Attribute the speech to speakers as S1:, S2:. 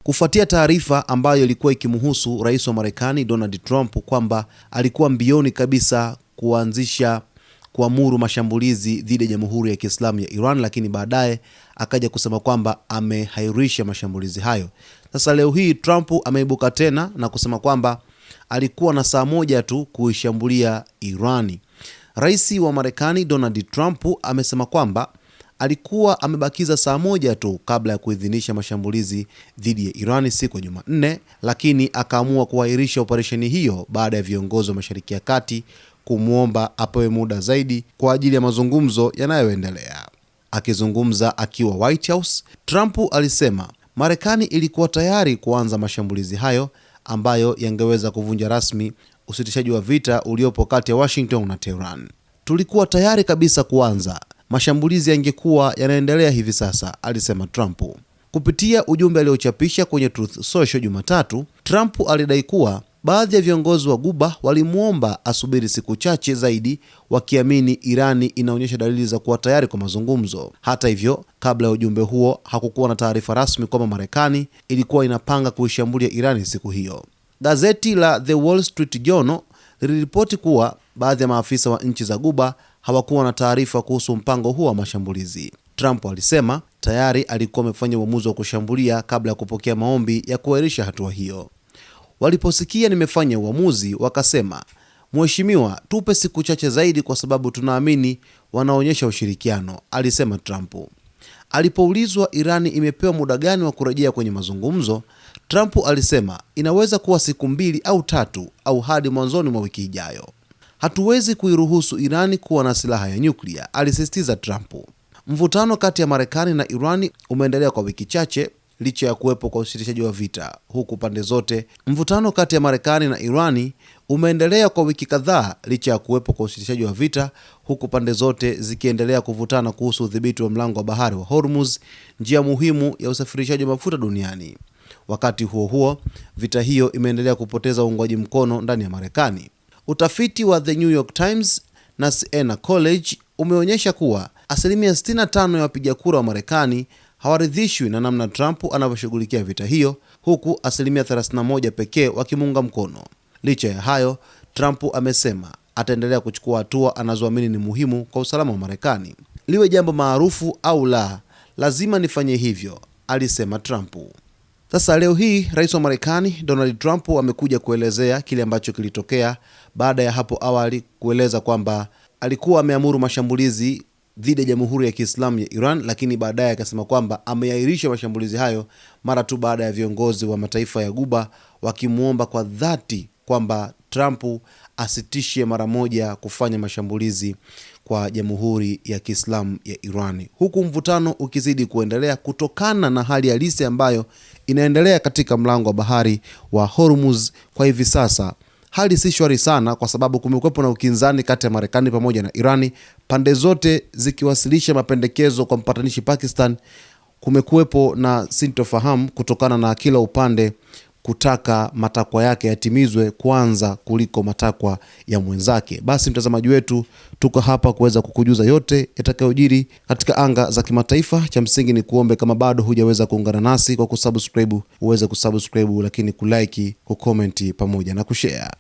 S1: kufuatia taarifa ambayo ilikuwa ikimhusu rais wa Marekani Donald Trump kwamba alikuwa mbioni kabisa kuamuru mashambulizi dhidi ya Jamhuri ya Kiislamu ya Iran, lakini baadaye akaja kusema kwamba amehairisha mashambulizi hayo. Sasa leo hii Trump ameibuka tena na kusema kwamba alikuwa na saa moja tu kuishambulia Irani. Rais wa Marekani Donald Trump amesema kwamba alikuwa amebakiza saa moja tu kabla ya kuidhinisha mashambulizi dhidi ya Irani siku ya Jumanne, lakini akaamua kuahirisha operesheni hiyo baada ya viongozi wa Mashariki ya Kati kumwomba apewe muda zaidi kwa ajili ya mazungumzo yanayoendelea. Akizungumza akiwa White House, Trump alisema Marekani ilikuwa tayari kuanza mashambulizi hayo ambayo yangeweza kuvunja rasmi usitishaji wa vita uliopo kati ya Washington na Tehran. Tulikuwa tayari kabisa kuanza. Mashambulizi yangekuwa yanaendelea hivi sasa, alisema Trump. Kupitia ujumbe aliochapisha kwenye Truth Social Jumatatu, Trump alidai kuwa baadhi ya viongozi wa Ghuba walimuomba asubiri siku chache zaidi, wakiamini Irani inaonyesha dalili za kuwa tayari kwa mazungumzo. Hata hivyo, kabla ya ujumbe huo hakukuwa na taarifa rasmi kwamba Marekani ilikuwa inapanga kuishambulia Irani siku hiyo. Gazeti la The Wall Street Journal liliripoti kuwa baadhi ya maafisa wa nchi za Ghuba hawakuwa na taarifa kuhusu mpango huo wa mashambulizi. Trump alisema tayari alikuwa amefanya uamuzi wa kushambulia kabla ya kupokea maombi ya kuahirisha hatua hiyo. Waliposikia nimefanya uamuzi, wakasema, "Mheshimiwa, tupe siku chache zaidi kwa sababu tunaamini wanaonyesha ushirikiano," alisema Trump. Alipoulizwa Irani imepewa muda gani wa kurejea kwenye mazungumzo, Trump alisema inaweza kuwa siku 2 au 3 au hadi mwanzoni mwa wiki ijayo. "Hatuwezi kuiruhusu Irani kuwa na silaha ya nyuklia," alisisitiza Trump. Mvutano kati ya Marekani na Irani umeendelea kwa wiki chache licha ya kuwepo kwa usitishaji wa vita, huku pande zote. Mvutano kati ya Marekani na Irani umeendelea kwa wiki kadhaa licha ya kuwepo kwa usitishaji wa vita, huku pande zote zikiendelea kuvutana kuhusu udhibiti wa mlango wa bahari wa Hormuz, njia muhimu ya usafirishaji wa mafuta duniani. Wakati huo huo, vita hiyo imeendelea kupoteza uungwaji mkono ndani ya Marekani. Utafiti wa The New York Times na Siena College umeonyesha kuwa 65% ya wapiga kura wa Marekani hawaridhishwi na namna Trump anavyoshughulikia vita hiyo, huku 31% pekee wakimunga mkono. Licha ya hayo, Trump amesema ataendelea kuchukua hatua anazoamini ni muhimu kwa usalama wa Marekani. "Liwe jambo maarufu au la, lazima nifanye hivyo," alisema Trump. Sasa leo hii rais wa Marekani Donald Trump amekuja kuelezea kile ambacho kilitokea baada ya hapo awali kueleza kwamba alikuwa ameamuru mashambulizi dhidi ya Jamhuri ya Kiislamu ya Iran, lakini baadaye akasema kwamba ameahirisha mashambulizi hayo mara tu baada ya viongozi wa mataifa ya Ghuba wakimuomba kwa dhati kwamba Trump asitishe mara moja kufanya mashambulizi kwa Jamhuri ya Kiislamu ya Iran, huku mvutano ukizidi kuendelea kutokana na hali halisi ambayo inaendelea katika mlango wa bahari wa Hormuz kwa hivi sasa. Hali si shwari sana kwa sababu kumekuwepo na ukinzani kati ya Marekani pamoja na Irani, pande zote zikiwasilisha mapendekezo kwa mpatanishi Pakistan. Kumekuwepo na sintofahamu kutokana na kila upande kutaka matakwa yake yatimizwe kwanza kuliko matakwa ya mwenzake. Basi mtazamaji wetu, tuko hapa kuweza kukujuza yote yatakayojiri katika anga za kimataifa. Cha msingi ni kuombe kama bado hujaweza kuungana nasi kwa kusubscribe, uweze kusubscribe, lakini kulike, kucomment pamoja na kushare.